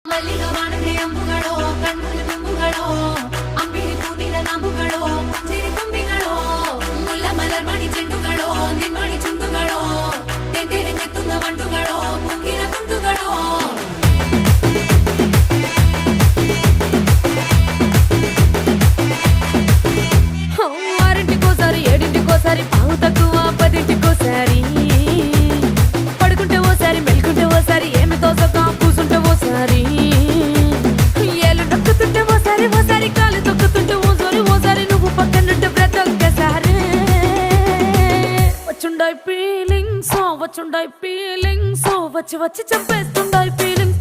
ಮಲ್ಲಿಗ ವಾಣದೆ ಅಂಬುಗಳೋ ಕಣ್ಣಲ್ಲಿ ತುಂಬುಗಳೋ ಅಂಬಿಳಿ ಹೂವಿನ ನಾಂಬುಗಳೋ ಮುಂಜಿರಿ ತುಂಬಿಗಳೋ ಮುಲ್ಲ ಮಲರ್ಮಣಿ ಚೆಂಡುಗಳೋ ನಿಮ್ಮಣಿ ಚುಂಡುಗಳೋ ತೆಂಡೆರೆ ನೆತ್ತುಂದ ಮಂಡುಗಳೋ ಮುಂಗಿನ ತುಂಡುಗಳೋ ఆరింటికోసారి ఏడింటికోసారి పావు తక్కువ పదింటికోసారి పడుకుంటే ఓసారి మెలుకుంటే ఓసారి ఏమి తోసక కూసుంటే ఓసారి ఏళ్ళు నొక్కుతుంటే ఓసారి ఓసారి కాలు తొక్కుతుంటే ఓసారి నువ్వు పక్కనుంటే బ్రతొక్కసారి వచ్చుండాయి ఫీలింగ్స్ వచ్చి వచ్చి చంపేస్తుండాయి ఫీలింగ్స్